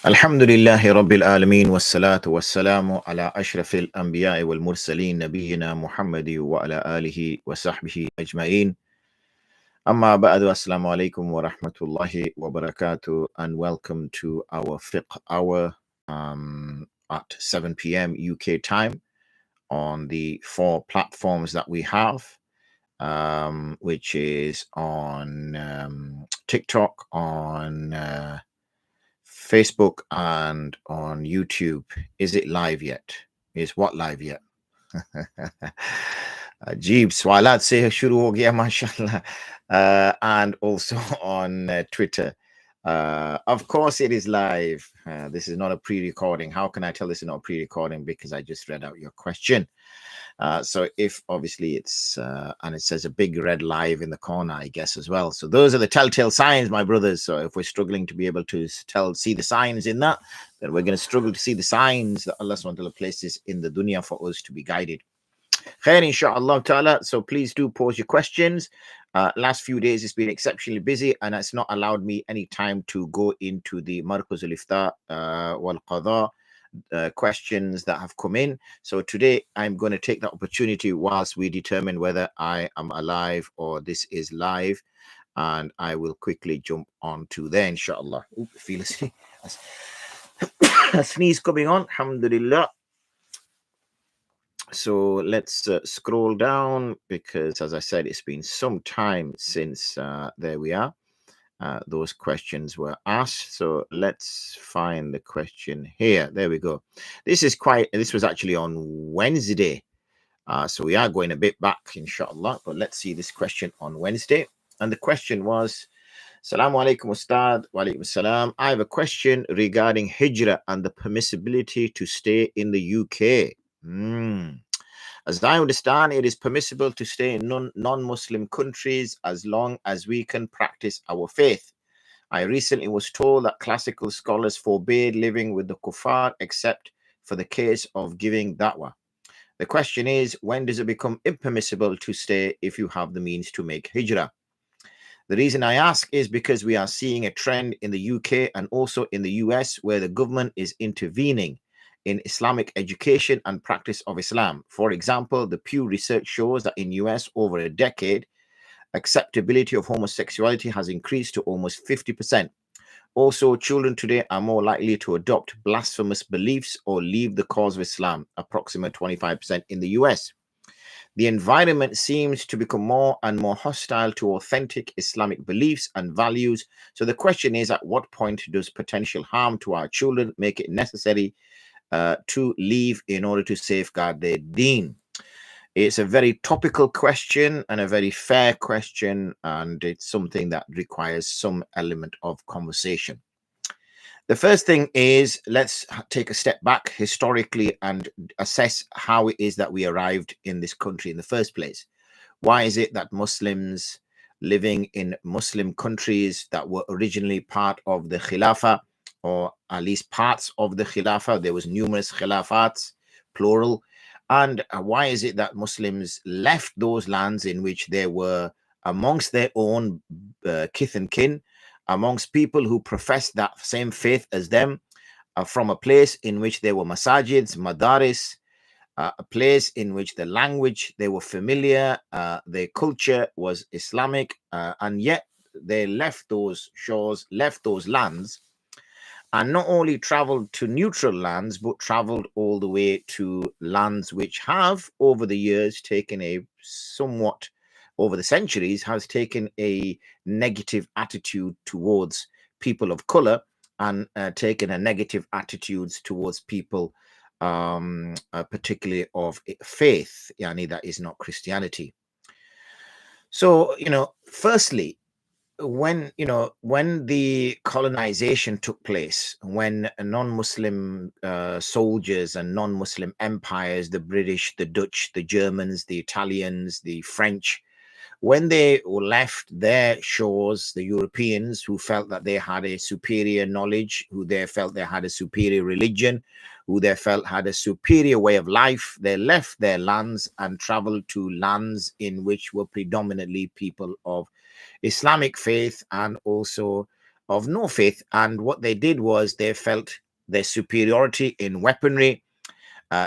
الحمد لله رب العالمين والصلاة والسلام على أشرف الأنبياء والمرسلين نبينا محمد وعلى آله وصحبه أجمعين. أما بعد السلام عليكم ورحمة الله وبركاته, and welcome to our Fiqh Hour at 7 p.m. UK time on the four platforms that we have, which is on TikTok, on Facebook, and on YouTube. Is it live yet? Is what live yet? Jeeb, swalat se shuru ho gaya, mashallah. And also on Twitter. Of course, it is live. This is not a pre-recording. How can I tell this is not a pre-recording? Because I just read out your question. So if obviously it's and it says a big red live in the corner, I guess, as well. So those are the telltale signs, my brothers. So if we're struggling to be able to see the signs in that, then we're going to struggle to see the signs that Allah subhanahu wa ta'ala places in the dunya for us to be guided. Khair, inshallah ta'ala. So please do pose your questions. Last few days it's been exceptionally busy, and it's not allowed me any time to go into the Markaz al-Ifta wal Qadha questions that have come in. So today I'm going to take that opportunity whilst we determine whether I am alive or this is live, and I will quickly jump on to there, inshallah. Oop, I feel a sneeze coming on. Alhamdulillah. So let's scroll down, because as I said, it's been some time since there we are. Those questions were asked. So let's find the question here. There we go. This was actually on Wednesday. So we are going a bit back, inshallah, but let's see this question on Wednesday. And the question was, Assalamu alaikum Ustad, wa alaikum salam. I have a question regarding hijrah and the permissibility to stay in the UK. As I understand, it is permissible to stay in non-Muslim countries as long as we can practice our faith. I recently was told that classical scholars forbade living with the kuffar except for the case of giving da'wah. The question is, when does it become impermissible to stay if you have the means to make hijrah? The reason I ask is because we are seeing a trend in the UK and also in the US where the government is intervening in Islamic education and practice of Islam. For example, the Pew Research shows that in US over a decade, acceptability of homosexuality has increased to almost 50%. Also, children today are more likely to adopt blasphemous beliefs or leave the cause of Islam, approximately 25% in the US. The environment seems to become more and more hostile to authentic Islamic beliefs and values. So the question is, at what point does potential harm to our children make it necessary to leave in order to safeguard their deen? It's a very topical question and a very fair question, and it's something that requires some element of conversation. The first thing is, let's take a step back historically and assess how it is that we arrived in this country in the first place. Why is it that Muslims living in Muslim countries that were originally part of the Khilafah, or at least parts of the Khilafah, there was numerous Khilafats, plural, and why is it that Muslims left those lands in which they were amongst their own kith and kin, amongst people who professed that same faith as them, from a place in which there were masajids, madaris, a place in which the language they were familiar, their culture was Islamic, and yet they left those shores, left those lands, and not only traveled to neutral lands, but traveled all the way to lands which have, over the years, taken a somewhat, over the centuries, has taken a negative attitude towards people of color, and taken a negative attitudes towards people, particularly of faith, yani that is not Christianity. So, firstly, when the colonization took place, when non-Muslim soldiers and non-Muslim empires, the British, the Dutch, the Germans, the Italians, the French, when they left their shores, the Europeans, who felt that they had a superior knowledge, who they felt they had a superior religion, who they felt had a superior way of life, they left their lands and traveled to lands in which were predominantly people of Islamic faith, and also of no faith. And what they did was they felt their superiority in weaponry,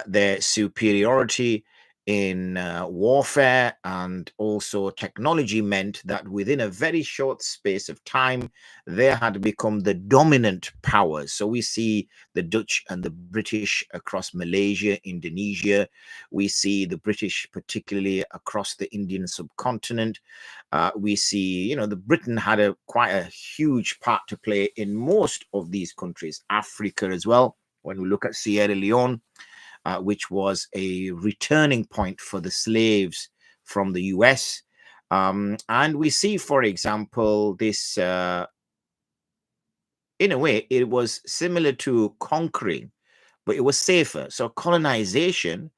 their superiority in warfare, and also technology meant that within a very short space of time, they had become the dominant powers. So we see the Dutch and the British across Malaysia, Indonesia. We see the British particularly across the Indian subcontinent. We see, the Britain had quite a huge part to play in most of these countries, Africa as well. When we look at Sierra Leone, which was a returning point for the slaves from the US. And we see, for example, this, in a way, it was similar to conquering, but it was safer. So colonization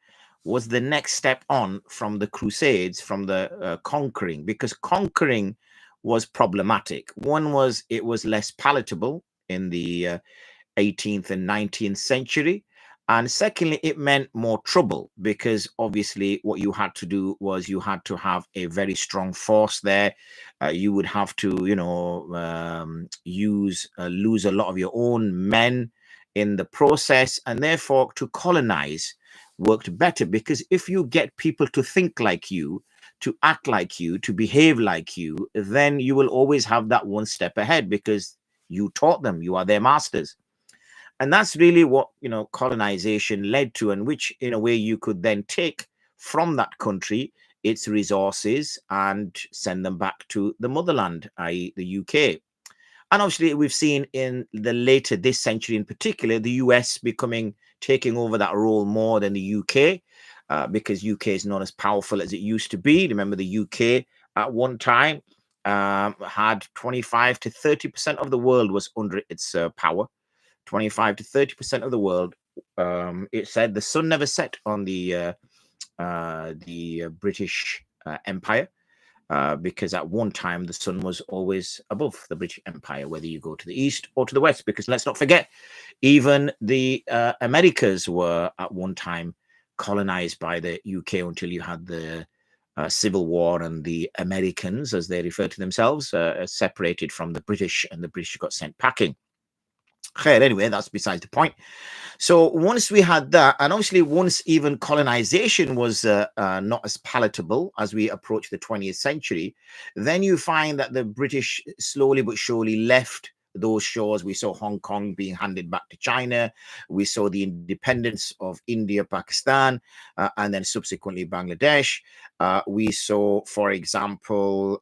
was the next step on from the Crusades, from the conquering, because conquering was problematic. One was it was less palatable in the 18th and 19th century. And secondly, it meant more trouble, because obviously what you had to do was you had to have a very strong force there. You would have to, lose a lot of your own men in the process. And therefore, to colonize worked better, because if you get people to think like you, to act like you, to behave like you, then you will always have that one step ahead, because you taught them, you are their masters. And that's really what, colonization led to, and which in a way you could then take from that country its resources and send them back to the motherland, i.e. the UK. And obviously we've seen in the later this century in particular, the US taking over that role more than the UK, because UK is not as powerful as it used to be. Remember, the UK at one time had 25 to 30% of the world was under its power. 25 to 30% of the world. It said the sun never set on the British Empire, because at one time the sun was always above the British Empire, whether you go to the east or to the west. Because let's not forget, even the Americas were at one time colonized by the UK until you had the Civil War, and the Americans, as they refer to themselves, separated from the British, and the British got sent packing. Anyway, that's besides the point. So once we had that, and obviously once even colonization was not as palatable as we approach the 20th century, then you find that the British slowly but surely left those shores. We saw Hong Kong being handed back to China. We saw the independence of India, Pakistan, and then subsequently Bangladesh. We saw, for example,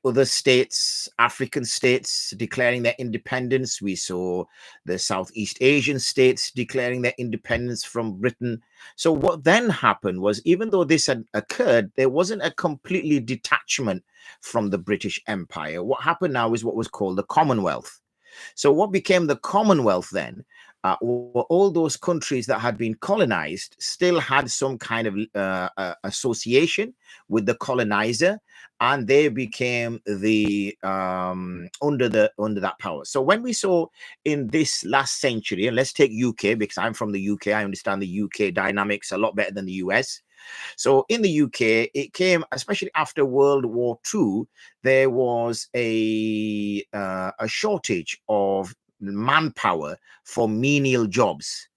other states, African states, declaring their independence. We saw the Southeast Asian states declaring their independence from Britain. So what then happened was, even though this had occurred, there wasn't a completely detachment from the British Empire. What happened now is what was called the Commonwealth. So what became the Commonwealth then were all those countries that had been colonized still had some kind of association with the colonizer, and they became the under that power. So when we saw in this last century, and let's take UK, because I'm from the UK, I understand the UK dynamics a lot better than the US. So in the UK, it came, especially after World War II, there was a shortage of manpower for menial jobs.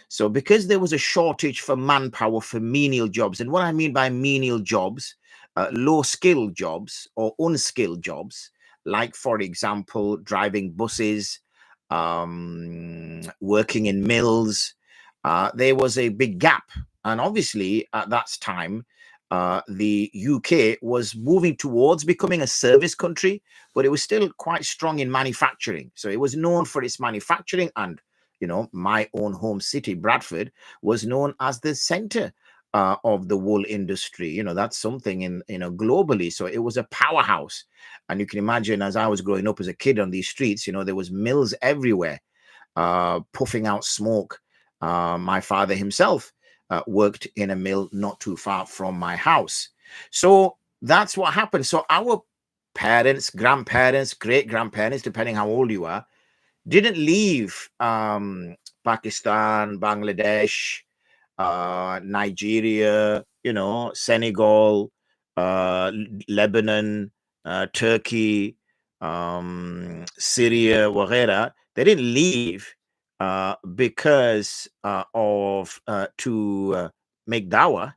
So because there was a shortage for manpower for menial jobs, and what I mean by menial jobs, low-skilled jobs or unskilled jobs, like, for example, driving buses, working in mills, there was a big gap. And obviously, at that time, the UK was moving towards becoming a service country, but it was still quite strong in manufacturing. So it was known for its manufacturing. And, my own home city, Bradford, was known as the center of the wool industry. That's something in globally. So it was a powerhouse. And you can imagine, as I was growing up as a kid on these streets, there was mills everywhere, puffing out smoke. My father himself worked in a mill not too far from my house. So that's what happened. So our parents, grandparents, great-grandparents, depending how old you are, didn't leave Pakistan, Bangladesh, Nigeria, Senegal, Lebanon, Turkey, Syria, whatever, they didn't leave because of to make dawah.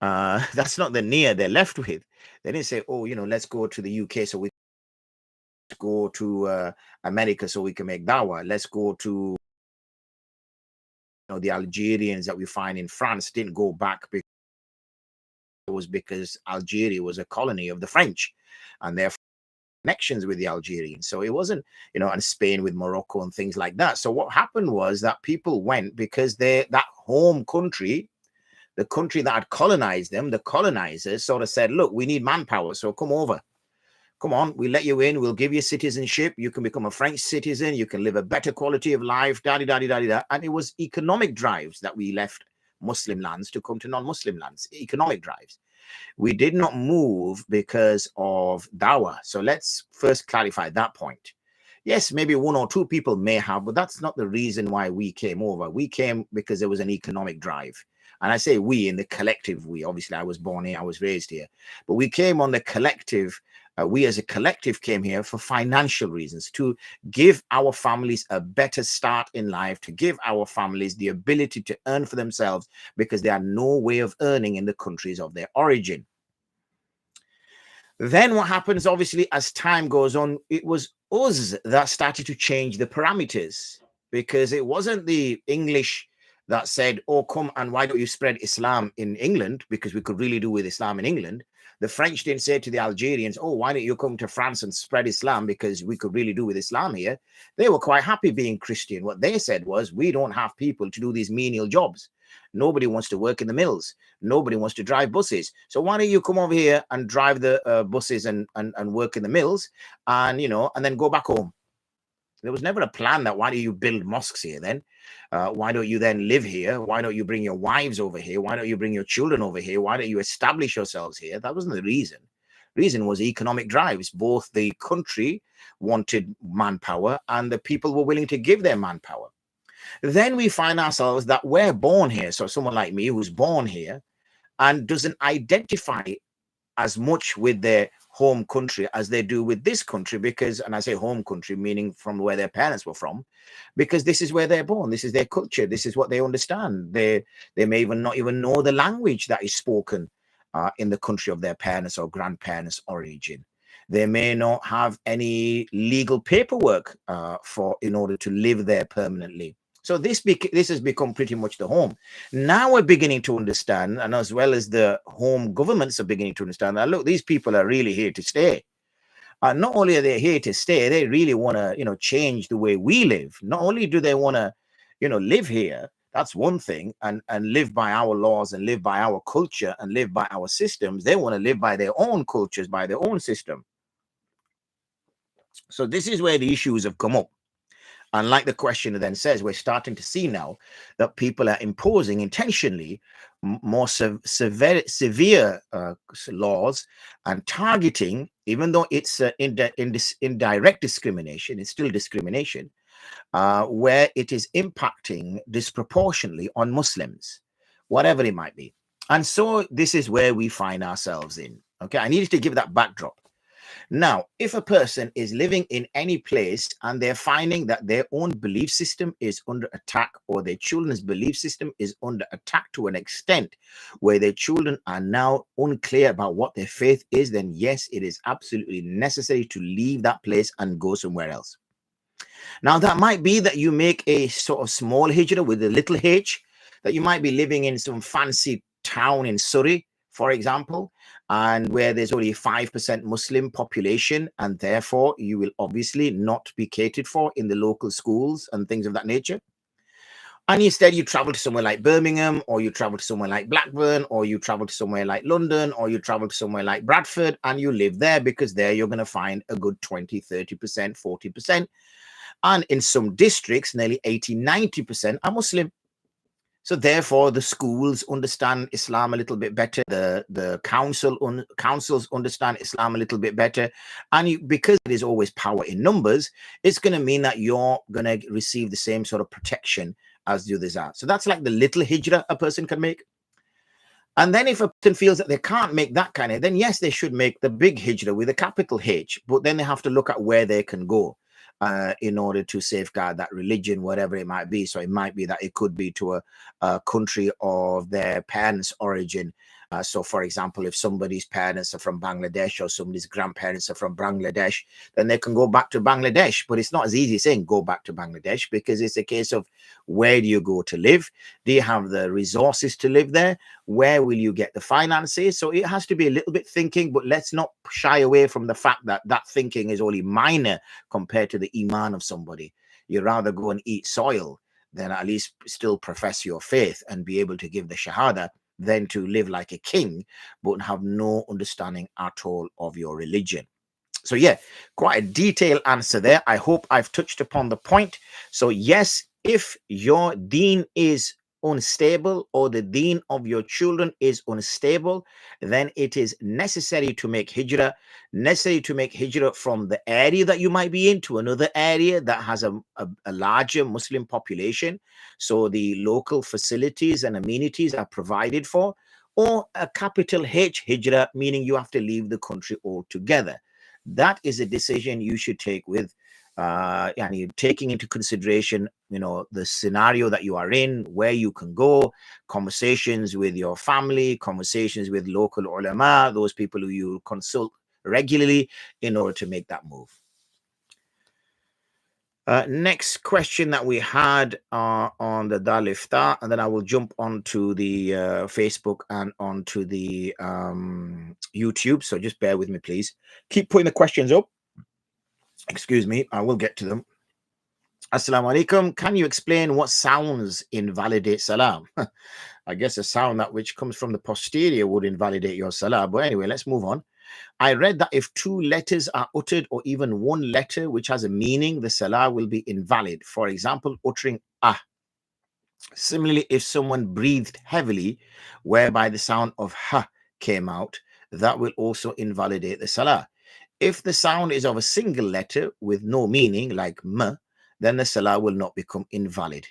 That's not the niyyah they're left with. They didn't say, oh, let's go to the UK so we go to America so we can make dawah. Let's go to the Algerians that we find in France didn't go back because Algeria was a colony of the French, and therefore connections with the Algerians. So it wasn't, and Spain with Morocco and things like that. So what happened was that people went because that home country, the country that had colonized them, the colonizers sort of said, look, we need manpower, so come over. Come on, we let you in, we'll give you citizenship, you can become a French citizen, you can live a better quality of life, da-di-da-di-da-di-da. And it was economic drives that we left Muslim lands to come to non-Muslim lands, economic drives. We did not move because of dawah. So let's first clarify that point. Yes, maybe one or two people may have, but that's not the reason why we came over. We came because there was an economic drive. And I say we in the collective we. Obviously, I was born here, I was raised here. But we came on the collective. We as a collective came here for financial reasons, to give our families a better start in life, to give our families the ability to earn for themselves, because there are no way of earning in the countries of their origin. Then what happens, obviously, as time goes on, it was us that started to change the parameters, because it wasn't the English that said, oh, come and why don't you spread Islam in England, because we could really do with Islam in England. The French didn't say to the Algerians, oh, why don't you come to France and spread Islam, because we could really do with Islam here. They were quite happy being Christian. What they said was, we don't have people to do these menial jobs. Nobody wants to work in the mills. Nobody wants to drive buses. So why don't you come over here and drive the buses and work in the mills, and and then go back home. There was never a plan that why do you build mosques here then? Why don't you then live here? Why don't you bring your wives over here? Why don't you bring your children over here? Why don't you establish yourselves here? That wasn't the reason. Reason was economic drives. Both the country wanted manpower and the people were willing to give their manpower. Then we find ourselves that we're born here. So someone like me who's born here and doesn't identify as much with their home country as they do with this country, because, and I say home country meaning from where their parents were from, because this is where they're born, this is their culture, this is what they understand. They may even not even know the language that is spoken in the country of their parents or grandparents' origin. They may not have any legal paperwork in order to live there permanently. So this has become pretty much the home. Now we're beginning to understand, and as well as the home governments are beginning to understand that, look, these people are really here to stay. Not only are they here to stay, they really want to, change the way we live. Not only do they want to, live here, that's one thing, and live by our laws and live by our culture and live by our systems. They want to live by their own cultures, by their own system. So this is where the issues have come up. And like the questioner then says, we're starting to see now that people are imposing intentionally more severe laws and targeting, even though it's indirect discrimination, it's still discrimination, where it is impacting disproportionately on Muslims, whatever it might be. And so this is where we find ourselves in. Okay, I needed to give that backdrop. Now, if a person is living in any place and they're finding that their own belief system is under attack, or their children's belief system is under attack to an extent where their children are now unclear about what their faith is, then yes, it is absolutely necessary to leave that place and go somewhere else. Now, that might be that you make a sort of small hijrah with a little h, that you might be living in some fancy town in Surrey, for example, and where there's only 5% Muslim population, and therefore you will obviously not be catered for in the local schools and things of that nature. And instead you travel to somewhere like Birmingham, or you travel to somewhere like Blackburn, or you travel to somewhere like London, or you travel to somewhere like Bradford, and you live there because there you're going to find a good 20, 30%, 40%. And in some districts, nearly 80, 90% are Muslim. So therefore, the schools understand Islam a little bit better. The councils understand Islam a little bit better. And because there's always power in numbers, it's going to mean that you're going to receive the same sort of protection as the others are. So that's like the little hijrah a person can make. And then if a person feels that they can't make that kind of, then yes, they should make the big hijrah with a capital H, but then they have to look at where they can go in order to safeguard that religion, whatever it might be. So it might be that it could be to a country of their parents' origin. So, for example, if somebody's parents are from Bangladesh or somebody's grandparents are from Bangladesh, then they can go back to Bangladesh. But it's not as easy saying go back to Bangladesh, because it's a case of where do you go to live? Do you have the resources to live there? Where will you get the finances? So it has to be a little bit thinking, but let's not shy away from the fact that that thinking is only minor compared to the iman of somebody. You'd rather go and eat soil than at least still profess your faith and be able to give the shahada, than to live like a king but have no understanding at all of your religion. So yeah, quite a detailed answer there. I hope I've touched upon the point. So yes, if your deen is unstable or the deen of your children is unstable, then it is necessary to make hijrah, from the area that you might be in to another area that has a larger Muslim population. So the local facilities and amenities are provided for, or a capital H hijrah, meaning you have to leave the country altogether. That is a decision you should take with and you're taking into consideration, the scenario that you are in, where you can go, conversations with your family, conversations with local ulama, those people who you consult regularly in order to make that move. Next question that we had on the Dar Iftar, and then I will jump onto the Facebook and onto the YouTube. So just bear with me, please. Keep putting the questions up. Excuse me, I will get to them. Assalamu alaikum. Can you explain what sounds invalidate salah? I guess a sound that which comes from the posterior would invalidate your salah. But anyway, let's move on. I read that if 2 letters are uttered, or even 1 letter which has a meaning, the salah will be invalid. For example, uttering ah. Similarly, if someone breathed heavily, whereby the sound of ha came out, that will also invalidate the salah. If the sound is of a single letter with no meaning, like m, then the salah will not become invalid.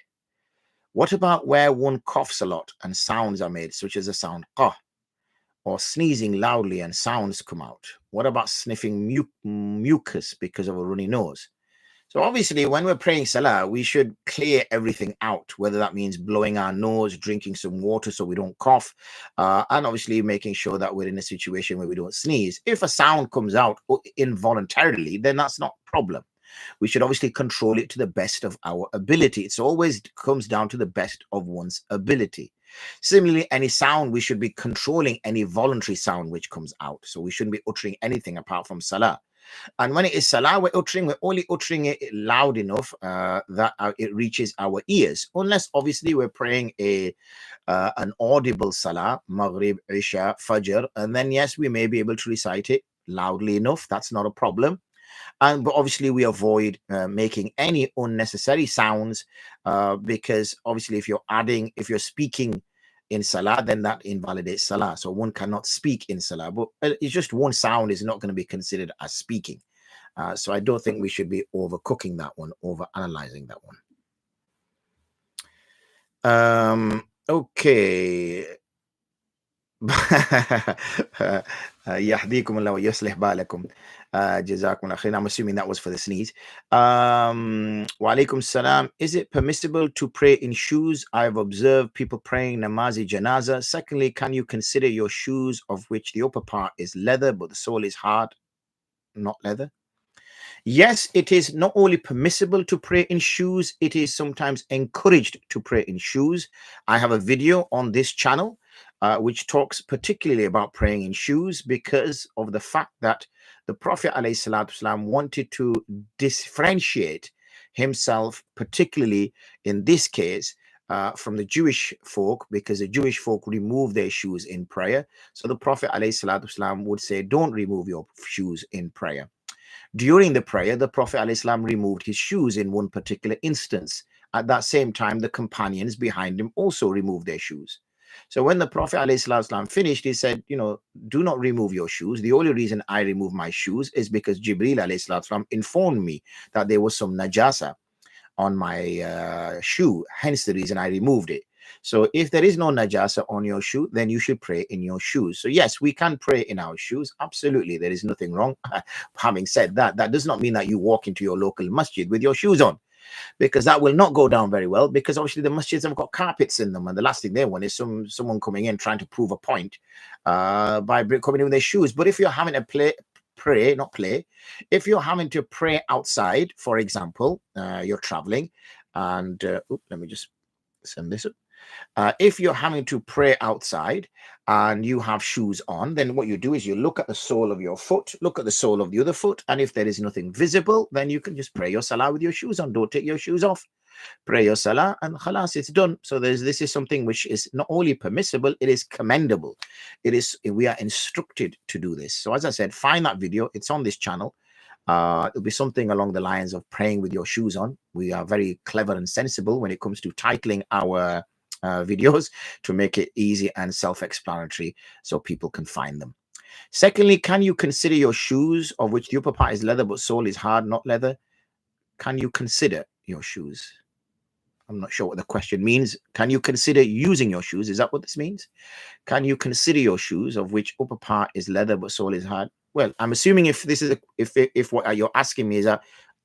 What about where one coughs a lot and sounds are made, such as the sound qah, or sneezing loudly and sounds come out? What about sniffing mucus because of a runny nose? So obviously, when we're praying salah, we should clear everything out, whether that means blowing our nose, drinking some water so we don't cough, and obviously making sure that we're in a situation where we don't sneeze. If a sound comes out involuntarily, then that's not a problem. We should obviously control it to the best of our ability. It always comes down to the best of one's ability. Similarly, any sound, we should be controlling any voluntary sound which comes out. So we shouldn't be uttering anything apart from salah. And when it is salah, we're only uttering it loud enough that it reaches our ears, unless obviously we're praying an audible salah, Maghrib, Isha, Fajr, and then yes, we may be able to recite it loudly enough. That's not a problem. But obviously we avoid making any unnecessary sounds because obviously if you're speaking in salah, then that invalidates salah. So one cannot speak in salah, but it's just one sound is not going to be considered as speaking. So I don't think we should be overcooking that one, over analyzing that one. Okay. يهديكم الله ويصلح بالكم. جزاكم الله خير. I'm assuming that was for the sneeze. Wa alaikum salam. Is it permissible to pray in shoes? I've observed people praying namazi janaza. Secondly, can you consider your shoes of which the upper part is leather but the sole is hard, not leather? Yes, it is not only permissible to pray in shoes, it is sometimes encouraged to pray in shoes. I have a video on this channel which talks particularly about praying in shoes because of the fact that the Prophet ﷺ wanted to differentiate himself, particularly in this case, from the Jewish folk, because the Jewish folk remove their shoes in prayer. So the Prophet ﷺ would say, don't remove your shoes in prayer. During the prayer, the Prophet ﷺ removed his shoes in one particular instance. At that same time, the companions behind him also removed their shoes. So when the Prophet ﷺ finished, he said, do not remove your shoes. The only reason I remove my shoes is because Jibreel ﷺ informed me that there was some najasa on my shoe. Hence the reason I removed it. So if there is no najasa on your shoe, then you should pray in your shoes. So yes, we can pray in our shoes. Absolutely, there is nothing wrong. Having said that, that does not mean that you walk into your local masjid with your shoes on, because that will not go down very well, because obviously the masjids have got carpets in them, and the last thing they want is someone coming in trying to prove a point by coming in with their shoes. But if you're having to if you're having to pray outside, for example, you're traveling, and let me just send this up. If you're having to pray outside and you have shoes on, then what you do is you look at the sole of your foot, look at the sole of the other foot, and if there is nothing visible, then you can just pray your salah with your shoes on. Don't take your shoes off. Pray your salah and khalas, it's done. So this is something which is not only permissible, it is commendable. We are instructed to do this. So as I said, find that video. It's on this channel. It'll be something along the lines of praying with your shoes on. We are very clever and sensible when it comes to titling our videos to make it easy and self-explanatory so people can find them. Secondly, can you consider your shoes, of which the upper part is leather but sole is hard, not leather? Can you consider your shoes? I'm not sure what the question means. Can you consider using your shoes? Is that what this means? Can you consider your shoes, of which upper part is leather but sole is hard? Well, I'm assuming if this is if what you're asking me is that,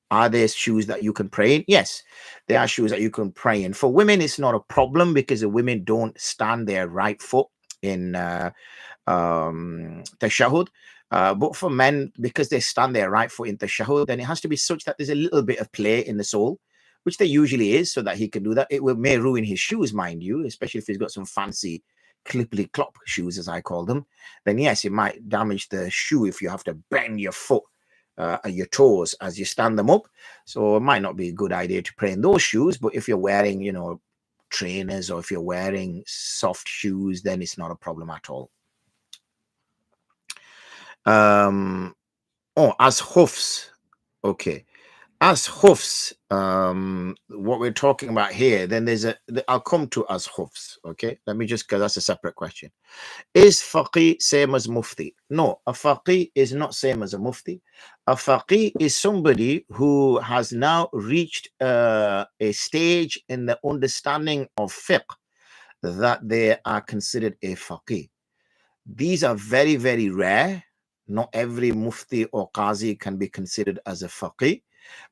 are there shoes that you can pray in? Yes, there are shoes that you can pray in. For women, it's not a problem because the women don't stand their right foot in tashahhud. But for men, because they stand their right foot in tashahhud, then it has to be such that there's a little bit of play in the sole, which there usually is, so that he can do that. It may ruin his shoes, mind you, especially if he's got some fancy clippity clop shoes, as I call them. Then yes, it might damage the shoe if you have to bend your foot, your toes as you stand them up. So it might not be a good idea to pray in those shoes. But if you're wearing, trainers, or if you're wearing soft shoes, then it's not a problem at all. As hoofs. Okay. As hoofs, what we're talking about here, then I'll come to as hoofs. Okay. Let me just, because that's a separate question. Is faqih same as mufti? No, a faqih is not same as a mufti. A faqih is somebody who has now reached a stage in the understanding of fiqh that they are considered a faqih. These are very, very rare. Not every mufti or qazi can be considered as a faqih,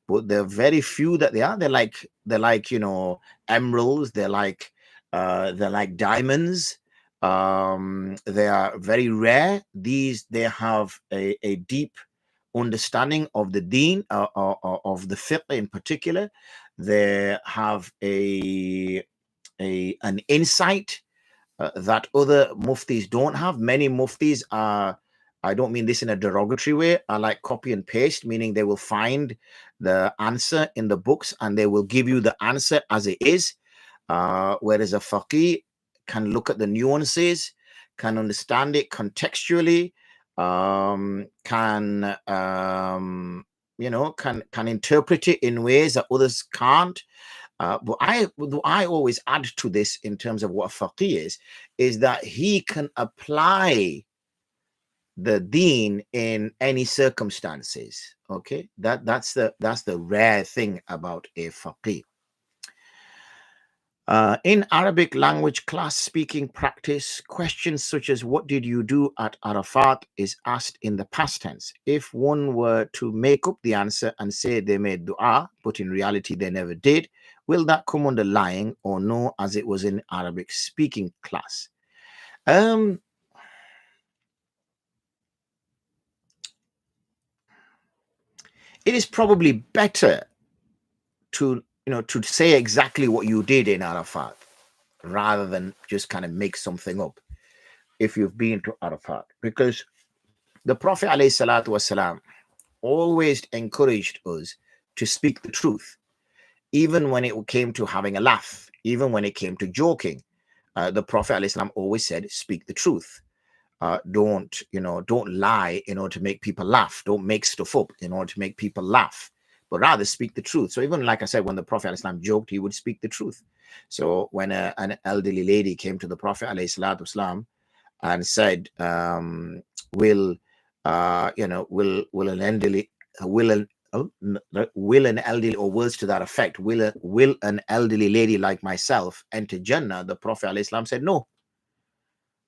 but there are very few that they are. They're like emeralds. They're like diamonds. They are very rare. They have a deep understanding of the deen, of the fiqh in particular. They have an insight that other muftis don't have. Many muftis are, I don't mean this in a derogatory way, are like copy and paste, meaning they will find the answer in the books and they will give you the answer as it is. Whereas a faqih can look at the nuances, can understand it contextually, can interpret it in ways that others can't. But I always add to this in terms of what a faqih is that he can apply the deen in any circumstances. Okay, that's the rare thing about a faqih. In Arabic language class speaking practice, questions such as what did you do at Arafat is asked in the past tense. If one were to make up the answer and say they made dua, but in reality they never did, will that come under lying or no, as it was in Arabic speaking class? It is probably better to say exactly what you did in Arafat rather than just kind of make something up if you've been to Arafat, because the Prophet ﷺ always encouraged us to speak the truth, even when it came to having a laugh, even when it came to joking. The Prophet ﷺ always said, speak the truth. Don't lie in order to make people laugh. Don't make stuff up in order to make people laugh, but rather speak the truth. So even like I said, when the Prophet ﷺ joked, he would speak the truth. So when an elderly lady came to the Prophet ﷺ and said, will will an elderly, or words to that effect, will an elderly lady like myself enter Jannah? The Prophet ﷺ said no.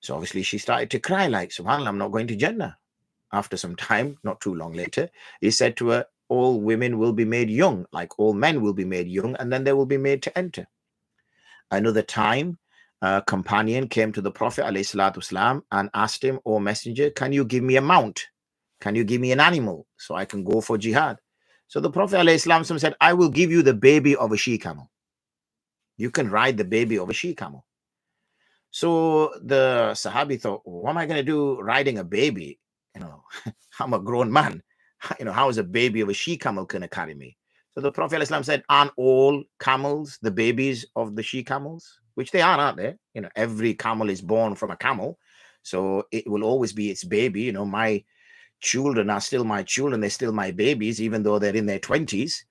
So obviously she started to cry, like, subhanAllah, I'm not going to Jannah. After some time, not too long later, he said to her, all women will be made young, like all men will be made young, and then they will be made to enter. Another time, a companion came to the Prophet ﷺ and asked him, O Messenger, can you give me a mount? Can you give me an animal so I can go for jihad? So the Prophet ﷺ said, I will give you the baby of a she-camel. You can ride the baby of a she-camel. So the Sahabi thought, what am I going to do riding a baby? I'm a grown man. How is a baby of a she-camel going to carry me? So the Prophet ﷺ said, aren't all camels the babies of the she-camels? Which they are, aren't they? Every camel is born from a camel. So it will always be its baby. My children are still my children. They're still my babies, even though they're in their 20s.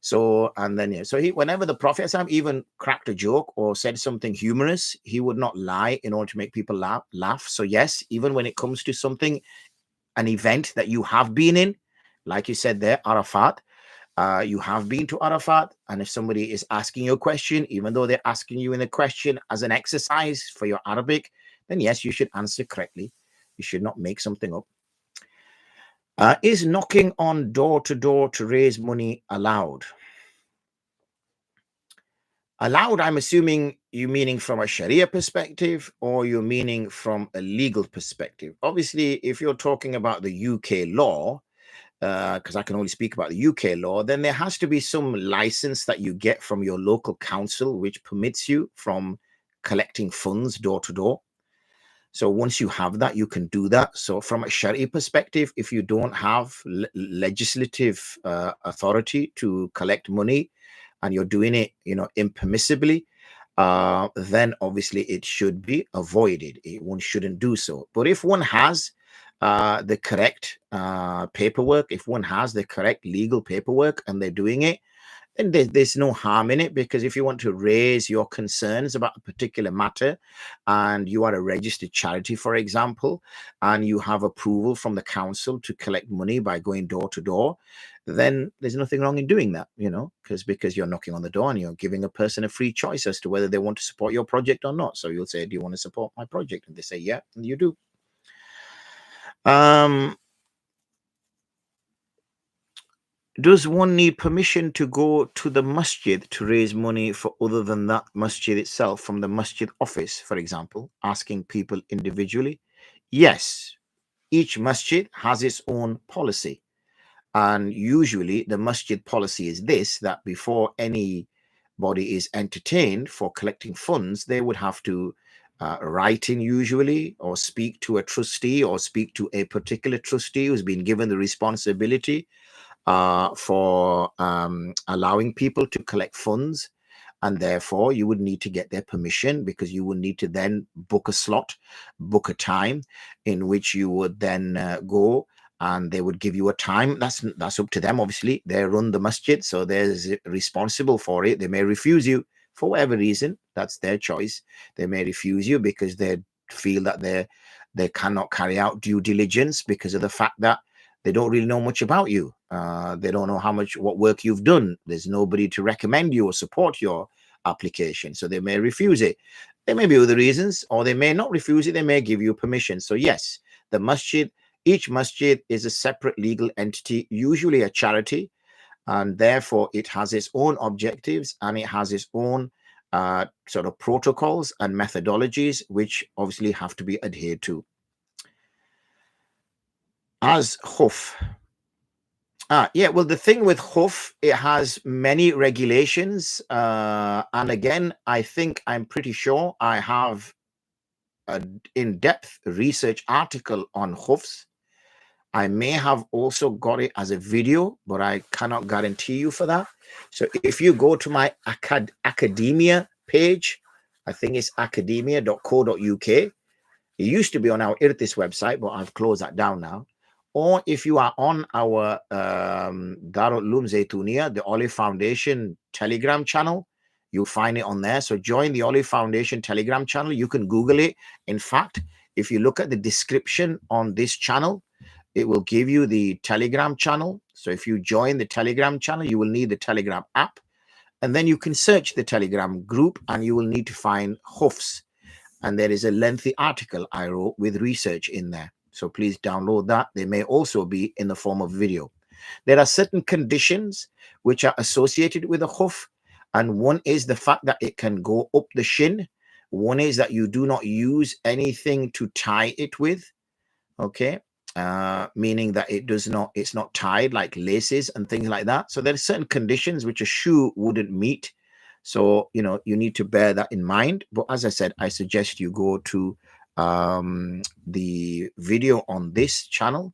So, and then, whenever the Prophet even cracked a joke or said something humorous, he would not lie in order to make people laugh. So yes, even when it comes to something, an event that you have been in, like you said there, Arafat, you have been to Arafat, and if somebody is asking you a question, even though they're asking you in a question as an exercise for your Arabic, then yes, you should answer correctly. You should not make something up. Is knocking on door to door to raise money allowed? Allowed, I'm assuming you meaning from a Sharia perspective, or you're meaning from a legal perspective. Obviously, if you're talking about the UK law, because I can only speak about the UK law, then there has to be some license that you get from your local council, which permits you from collecting funds door to door. So once you have that, you can do that. So from a Sharia perspective, if you don't have legislative authority to collect money, and you're doing it, impermissibly, then obviously it should be avoided. One shouldn't do so. But if one has the correct paperwork, if one has the correct legal paperwork and they're doing it, then there's no harm in it, because if you want to raise your concerns about a particular matter and you are a registered charity, for example, and you have approval from the council to collect money by going door to door, then there's nothing wrong in doing that, because you're knocking on the door and you're giving a person a free choice as to whether they want to support your project or not. So you'll say, do you want to support my project? And they say, yeah, and you do. Does one need permission to go to the masjid to raise money for other than that masjid itself, from the masjid office, for example, asking people individually? Yes, each masjid has its own policy. And usually the masjid policy is this, that before anybody is entertained for collecting funds, they would have to write in usually, or speak to a trustee, or speak to a particular trustee who's been given the responsibility for allowing people to collect funds. And therefore you would need to get their permission, because you would need to then book a slot, book a time in which you would then go, and they would give you a time. That's up to them. Obviously, they run the masjid, so they're responsible for it. They may refuse you for whatever reason. That's their choice. They may refuse you because they feel that they cannot carry out due diligence because of the fact that they don't really know much about you. They don't know what work you've done. There's nobody to recommend you or support your application. So they may refuse it. There may be other reasons, or they may not refuse it. They may give you permission. So yes, the masjid, each masjid is a separate legal entity, usually a charity, and therefore it has its own objectives and it has its own sort of protocols and methodologies, which obviously have to be adhered to. As khuf. Yeah, well, the thing with khuf, it has many regulations. And again, I'm pretty sure I have an in-depth research article on khufs. I may have also got it as a video, but I cannot guarantee you for that. So if you go to my academia page, I think it's academia.co.uk. It used to be on our IRTIS website, but I've closed that down now. Or if you are on our Darul Uloom Zaytuniya, the Olive Foundation Telegram channel, you'll find it on there. So join the Olive Foundation Telegram channel. You can Google it. In fact, if you look at the description on this channel, it will give you the Telegram channel. So if you join the Telegram channel, you will need the Telegram app. And then you can search the Telegram group and you will need to find hoofs. And there is a lengthy article I wrote with research in there. So please download that. They may also be in the form of video. There are certain conditions which are associated with a hoof. And one is the fact that it can go up the shin. One is that you do not use anything to tie it with. Okay. Meaning that it's not tied like laces and things like that. So there are certain conditions which a shoe wouldn't meet. So, you know, you need to bear that in mind. But as I said, I suggest you go to the video on this channel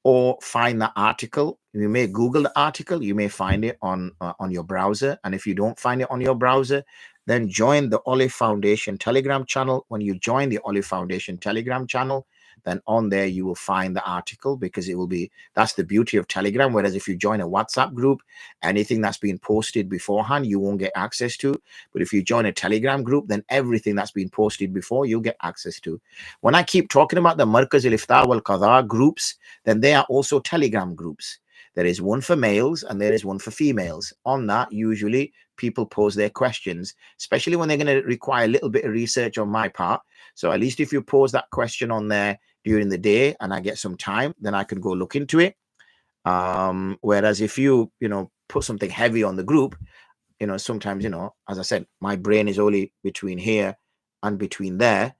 or find the article. You may Google the article. You may find it on your browser. And if you don't find it on your browser, then join the Olive Foundation Telegram channel. When you join the Olive Foundation Telegram channel, then on there you will find the article, because it will be, that's the beauty of Telegram. Whereas if you join a WhatsApp group, anything that's been posted beforehand, you won't get access to. But if you join a Telegram group, then everything that's been posted before, you'll get access to. When I keep talking about the Markaz al-Iftar wal Qadha groups, then they are also Telegram groups. There is one for males and there is one for females. On that, usually people pose their questions, especially when they're going to require a little bit of research on my part. So at least if you pose that question on there during the day and I get some time, then I can go look into it. Whereas if you put something heavy on the group, sometimes, as I said, my brain is only between here and between there,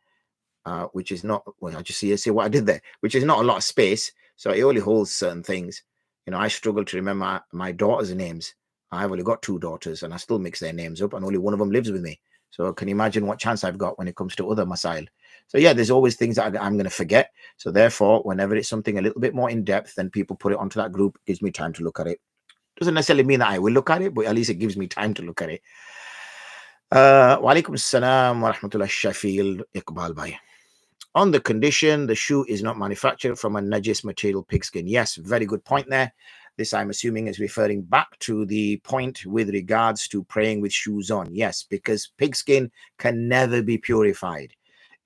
which is not, well, I just see what I did there, which is not a lot of space. So it only holds certain things. I struggle to remember my daughters' names. I've only got 2 daughters and I still mix their names up, and only one of them lives with me. So can you imagine what chance I've got when it comes to other masail? So yeah, there's always things that I'm going to forget. So therefore, whenever it's something a little bit more in depth, then people put it onto that group. It gives me time to look at it. Doesn't necessarily mean that I will look at it, but at least it gives me time to look at it. Wa alaikum assalam wa rahmatullah Shafil Iqbal Bhai. On the condition, the shoe is not manufactured from a najis material, pigskin. Yes, very good point there. This, I'm assuming, is referring back to the point with regards to praying with shoes on. Yes, because pigskin can never be purified.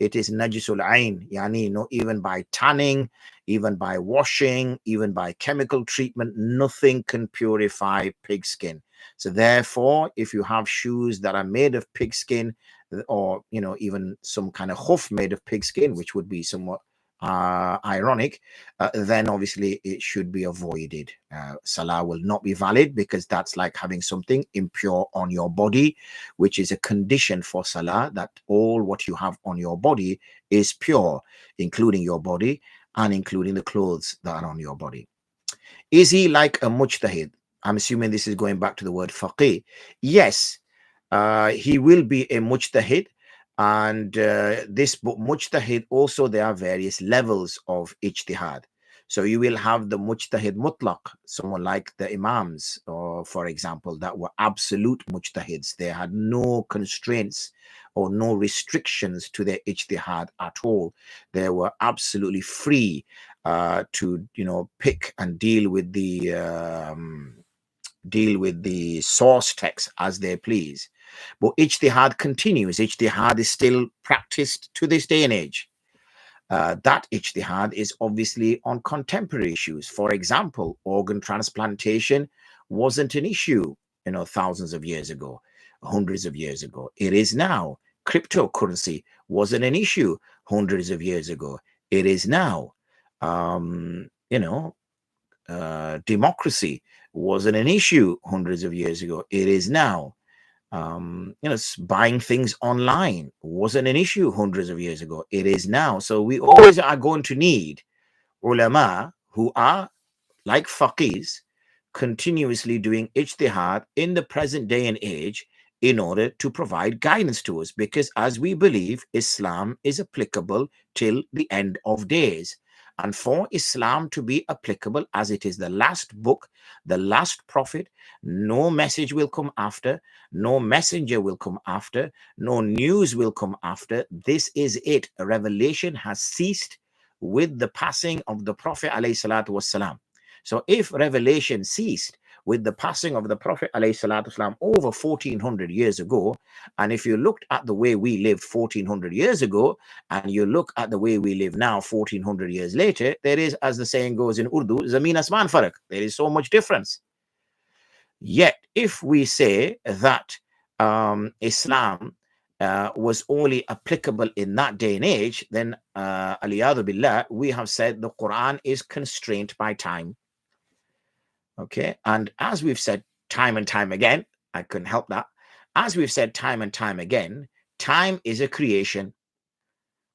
It is najisul ain, yani, not even by tanning, even by washing, even by chemical treatment, nothing can purify pigskin. So therefore, if you have shoes that are made of pigskin, or even some kind of hoof made of pigskin, which would be somewhat ironic, then obviously it should be avoided. Salah will not be valid, because that's like having something impure on your body, which is a condition for salah, that all what you have on your body is pure, including your body and including the clothes that are on your body. Is he like a mujtahid? I'm assuming this is going back to the word faqih. Yes, he will be a mujtahid. And this book, mujtahid, also there are various levels of ijtihad. So you will have the mujtahid mutlaq, someone like the imams, or for example, that were absolute mujtahids. They had no constraints or no restrictions to their ijtihad at all. They were absolutely free to pick and deal with the source text as they please. But ijtihad continues. Ijtihad is still practiced to this day and age. That ijtihad is obviously on contemporary issues. For example, organ transplantation wasn't an issue, thousands of years ago, hundreds of years ago. It is now. Cryptocurrency wasn't an issue hundreds of years ago. It is now. Democracy wasn't an issue hundreds of years ago. It is now. Buying things online wasn't an issue hundreds of years ago. It is now. So we always are going to need ulama who are like faqihs, continuously doing ijtihad in the present day and age in order to provide guidance to us, because as we believe, Islam is applicable till the end of days. And for Islam to be applicable, as it is the last book, the last prophet, no message will come after, no messenger will come after, no news will come after. This is it. A revelation has ceased with the passing of the Prophet ﷺ. So if revelation ceased with the passing of the Prophet ﷺ over 1400 years ago. And if you looked at the way we lived 1400 years ago, and you look at the way we live now 1400 years later, there is, as the saying goes in Urdu, Zameen Asman Farak. There is so much difference. Yet, if we say that Islam was only applicable in that day and age, then aliyadu billah, we have said the Quran is constrained by time. Okay, and as we've said time and time again, I couldn't help that. As we've said time and time again, time is a creation.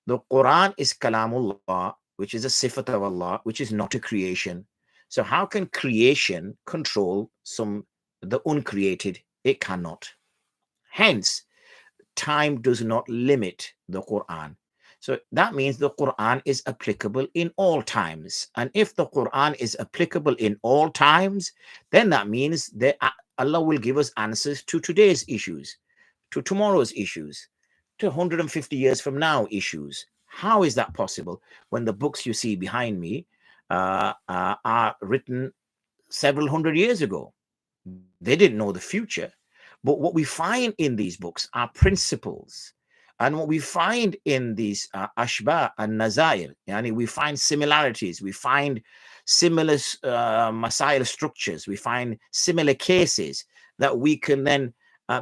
The Quran is kalamullah, which is a sifat of Allah, which is not a creation. So how can creation control the uncreated? It cannot. Hence, time does not limit the Quran. So that means the Quran is applicable in all times. And if the Quran is applicable in all times, then that means that Allah will give us answers to today's issues, to tomorrow's issues, to 150 years from now issues. How is that possible when the books you see behind me are written several hundred years ago? They didn't know the future. But what we find in these books are principles. And what we find in these ashbah and nazair, yani we find similarities, we find similar masail structures, we find similar cases that we can then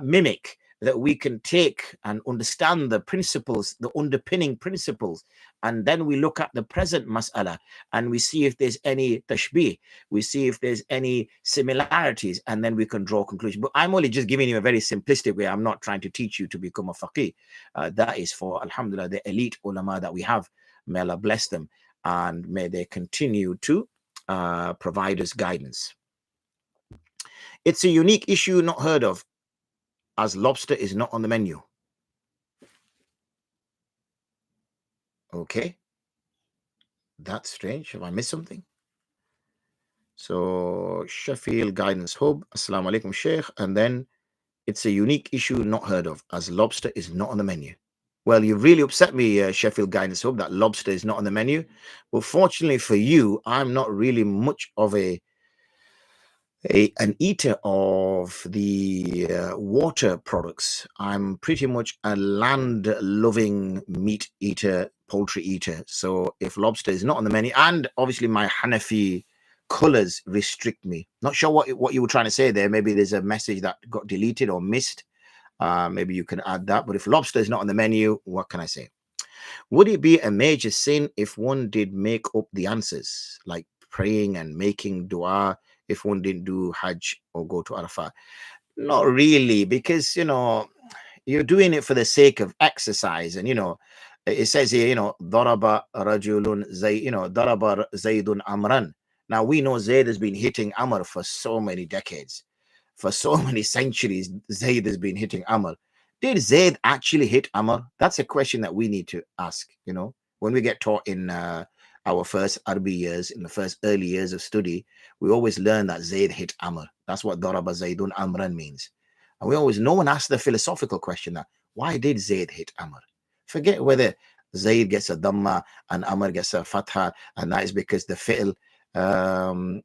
mimic, that we can take and understand the principles, the underpinning principles. And then we look at the present mas'ala and we see if there's any tashbih, we see if there's any similarities, and then we can draw conclusions. But I'm only just giving you a very simplistic way. I'm not trying to teach you to become a faqih. That is for, alhamdulillah, the elite ulama that we have. May Allah bless them, and may they continue to provide us guidance. It's a unique issue not heard of, as lobster is not on the menu. Okay. That's strange. Have I missed something? So, Sheffield Guidance Hub, Assalamu alaikum, Sheikh. And then it's a unique issue not heard of, as lobster is not on the menu. Well, you really upset me, Sheffield Guidance Hub, that lobster is not on the menu. But fortunately for you, I'm not really much of an eater of the water products. I'm pretty much a land-loving meat eater, poultry eater. So if lobster is not on the menu, and obviously my Hanafi colors restrict me. Not sure what you were trying to say there. Maybe there's a message that got deleted or missed. Maybe you can add that. But if lobster is not on the menu, what can I say? Would it be a major sin if one did make up the answers, like praying and making dua, if one didn't do Hajj or go to Arafah? Not really, because, you're doing it for the sake of exercise. And, it says here, daraba rajulun daraba zaydun amran. Now, we know Zayd has been hitting Amr for so many decades. For so many centuries, Zayd has been hitting Amr. Did Zayd actually hit Amr? That's a question that we need to ask, when we get taught in our first Arabic years, in the first early years of study, we always learn that Zayd hit Amr. That's what Daraba Zaydun Amran means. And no one asks the philosophical question that, why did Zayd hit Amr? Forget whether Zayd gets a Dhamma and Amr gets a Fatha, and that is because the fi'l.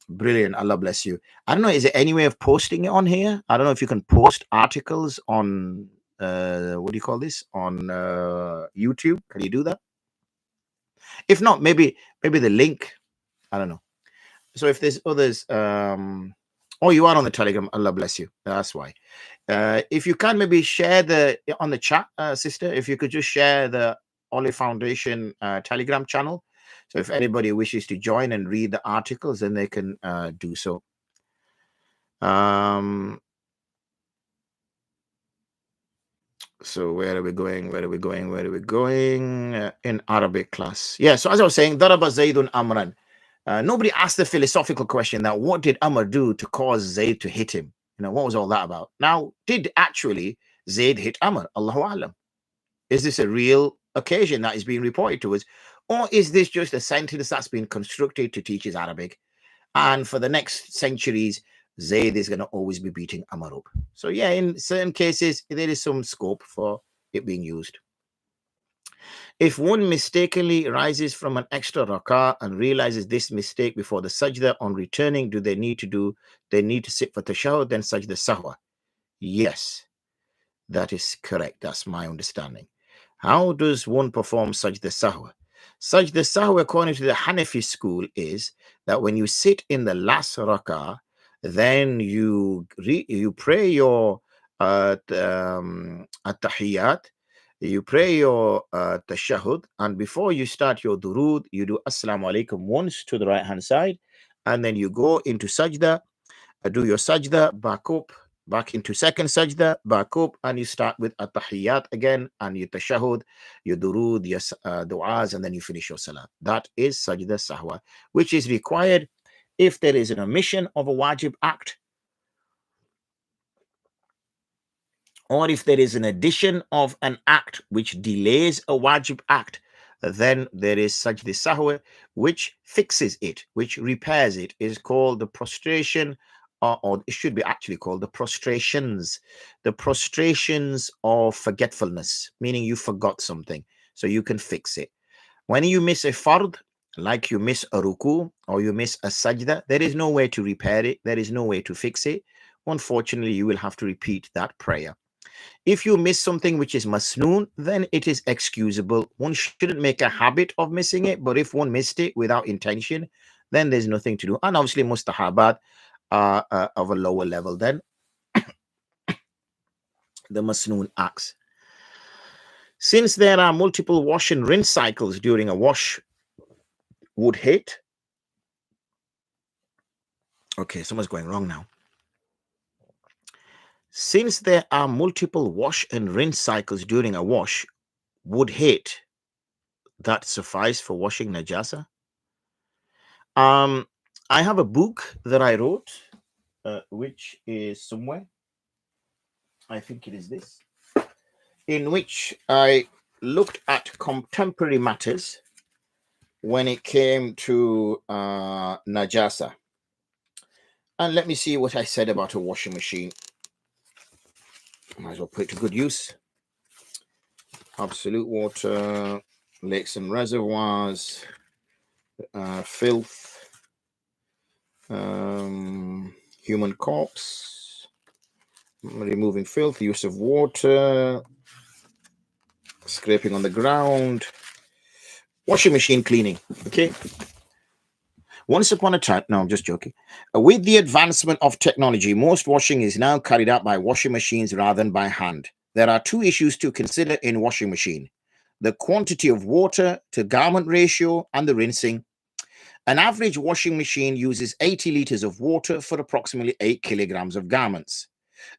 Brilliant. Allah bless you. I don't know, is there any way of posting it on here? I don't know if you can post articles on, what do you call this? On YouTube. Can you do that? If not, maybe the link. I don't know. So if there's others, oh, you are on the Telegram. Allah bless you. That's why. If you can maybe share on the chat, sister, if you could just share the Olive Foundation Telegram channel. So if anybody wishes to join and read the articles, then they can do so. So where are we going? In Arabic class. Yeah, so as I was saying, Daraba Zaydun Amran. Nobody asked the philosophical question that what did Amr do to cause Zayd to hit him? What was all that about? Now, did actually Zayd hit Amr? Allahu Alam. Is this a real occasion that is being reported to us? Or is this just a sentence that's been constructed to teach us Arabic? And for the next centuries, Zayd is going to always be beating Amr up. So yeah, in certain cases, there is some scope for it being used. If one mistakenly rises from an extra rak'ah and realizes this mistake before the sajda, on returning, do they need to sit for tashahhud, then sajda sahwa? Yes, that is correct. That's my understanding. How does one perform sajda sahwa? Sajda sahwa, according to the Hanafi school, is that when you sit in the last rak'ah, then you pray your at-tahiyyat, you pray your tashahhud, and before you start your durood, you do assalamu alaikum once to the right hand side, and then you go into sajda, do your sajda, back into second sajda, back up, and you start with at-tahiyyat again, and your tashahhud, your durood, your du'as, and then you finish your salah. That is sajda sahwa, which is required if there is an omission of a wajib act, or if there is an addition of an act which delays a wajib act, then there is sajda sahwa, which fixes it, which repairs it. It is called the prostration, or it should be actually called the prostrations of forgetfulness, meaning you forgot something, so you can fix it. When you miss a fard, like you miss a ruku or you miss a sajda, there is no way to repair it, there is no way to fix it. Unfortunately, you will have to repeat that prayer. If you miss something which is masnoon, then it is excusable. One shouldn't make a habit of missing it, but if one missed it without intention, then there's nothing to do. And obviously mustahabat are of a lower level than the masnoon acts. Since there are multiple wash and rinse cycles during a wash, would hit. Okay, someone's going wrong now. Since there are multiple wash and rinse cycles during a wash, would hit that suffice for washing najasa? I have a book that I wrote, which is somewhere. I think it is this, in which I looked at contemporary matters when it came to najasa. And let me see what I said about a washing machine. Might as well put it to good use. Absolute water, lakes and reservoirs, filth, human corpse, removing filth, use of water, scraping on the ground, washing machine cleaning. Okay. Once upon a time, no, I'm just joking. With the advancement of technology, most washing is now carried out by washing machines rather than by hand. There are two issues to consider in washing machine: the quantity of water to garment ratio and the rinsing. An average washing machine uses 80 liters of water for approximately 8 kilograms of garments.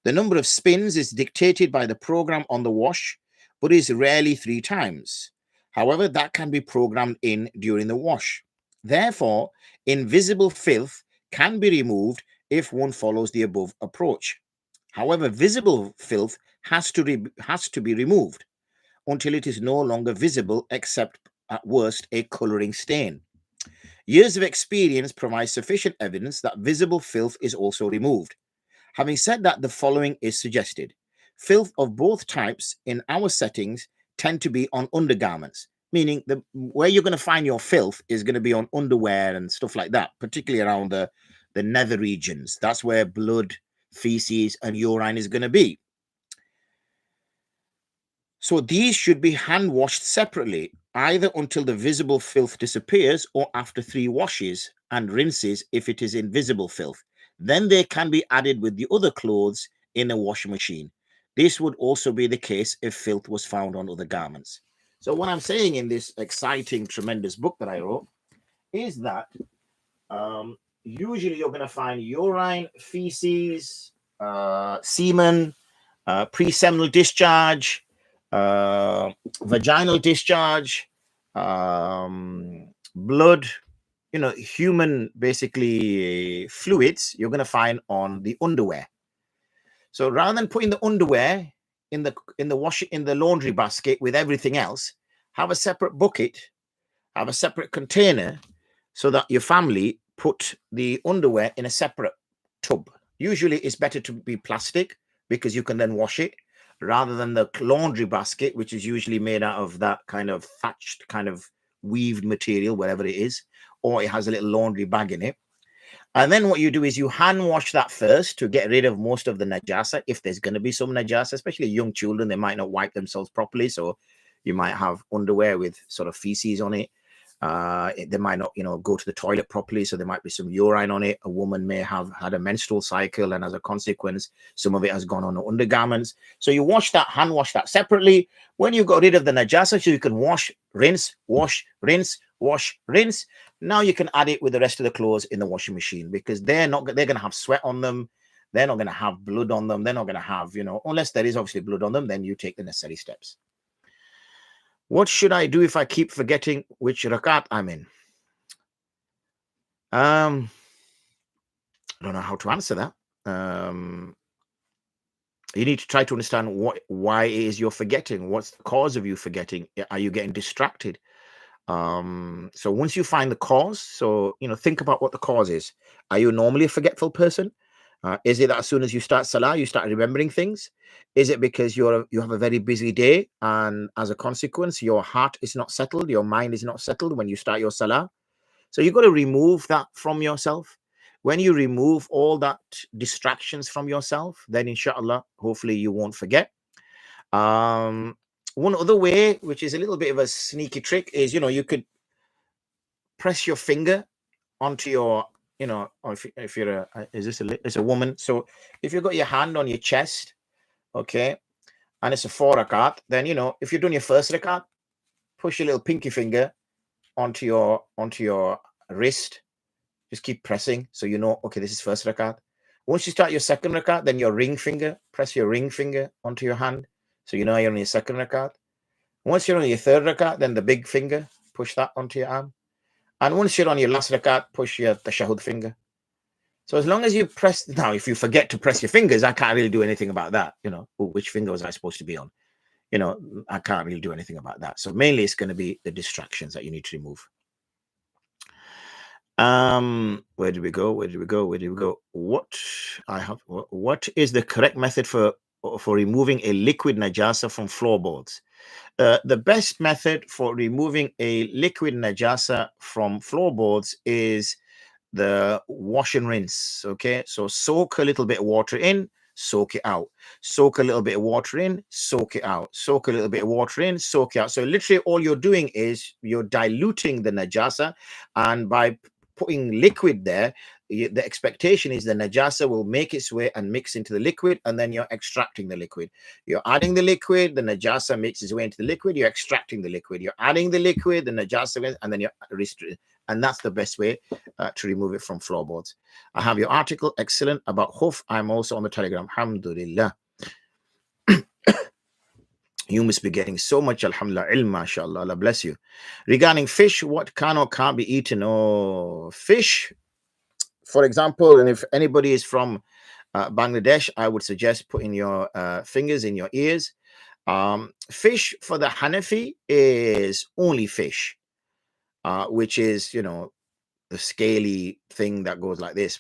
The number of spins is dictated by the program on the wash, but is rarely 3 times. However, that can be programmed in during the wash. Therefore, invisible filth can be removed if one follows the above approach. However, visible filth has to be removed until it is no longer visible, except at worst a coloring stain. Years of experience provide sufficient evidence that visible filth is also removed. Having said that, the following is suggested. Filth of both types in our settings tend to be on undergarments, meaning where you're going to find your filth is going to be on underwear and stuff like that, particularly around the nether regions. That's where blood, feces, and urine is going to be. So these should be hand washed separately, either until the visible filth disappears or after 3 washes and rinses if it is invisible filth. Then they can be added with the other clothes in a washing machine. This would also be the case if filth was found on other garments. So what I'm saying in this exciting, tremendous book that I wrote is that usually you're going to find urine, feces, semen, pre-seminal discharge, vaginal discharge, blood, human basically fluids you're going to find on the underwear. So rather than putting the underwear in the laundry basket with everything else, have a separate bucket, have a separate container, so that your family put the underwear in a separate tub. Usually it's better to be plastic because you can then wash it. rather than the laundry basket, which is usually made out of that kind of thatched, kind of weaved material, whatever it is, or it has a little laundry bag in it. And then what you do is you hand wash that first to get rid of most of the najasa. If there's going to be some najasa, especially young children, they might not wipe themselves properly. So you might have underwear with sort of feces on it. They might not, go to the toilet properly. So there might be some urine on it. A woman may have had a menstrual cycle, and as a consequence, some of it has gone on the undergarments. So you hand wash that separately. When you got rid of the najasa, so you can wash, rinse, wash, rinse, wash, rinse. Now you can add it with the rest of the clothes in the washing machine, because they're going to have sweat on them. They're not going to have blood on them. They're not going to have, unless there is obviously blood on them, then you take the necessary steps. What should I do if I keep forgetting which rakat I'm in? I don't know how to answer that. You need to try to understand why it is you're forgetting. What's the cause of you forgetting? Are you getting distracted? So once you find the cause, so think about what the cause is. Are you normally a forgetful person? Is it that as soon as you start salah, you start remembering things? Is it because you have a very busy day, and as a consequence, your heart is not settled, your mind is not settled when you start your salah? So you've got to remove that from yourself. When you remove all that distractions from yourself, then inshallah, hopefully you won't forget. One other way, which is a little bit of a sneaky trick, is you could press your finger onto your, or if you're it's a woman. So if you've got your hand on your chest, okay, and it's a 4 rakat, then if you're doing your first rakat, push your little pinky finger onto your wrist. Just keep pressing, so okay, this is first rakat. Once you start your second rakat, then your ring finger, press your ring finger onto your hand, so you're on your second rakat. Once you're on your third rakat, then the big finger, push that onto your arm. And once you're on your last rakat, push your tashahud finger. So as long as you press, now if you forget to press your fingers, I can't really do anything about that. Which finger was I supposed to be on? I can't really do anything about that. So mainly it's going to be the distractions that you need to remove. Where do we go? What is the correct method for removing a liquid najasa from floorboards? The best method for removing a liquid najasa from floorboards is the wash and rinse. Okay, so soak a little bit of water in, soak it out. Soak a little bit of water in, soak it out. Soak a little bit of water in, soak it out. So literally all you're doing is you're diluting the najasa, and by putting liquid there, the expectation is the najasa will make its way and mix into the liquid, and then you're extracting the liquid. You're adding the liquid, the najasa makes its way into the liquid, you're extracting the liquid. You're adding the liquid, the najasa, and then you're restricting. And that's the best way to remove it from floorboards. I have your article, excellent, about hoof. I'm also on the Telegram. Alhamdulillah. You must be getting so much, alhamdulillah, ilm, mashallah, Allah bless you. Regarding fish, what can or can't be eaten? Oh, fish, for example, and if anybody is from Bangladesh, I would suggest putting your fingers in your ears. Fish for the Hanafi is only fish, which is, the scaly thing that goes like this.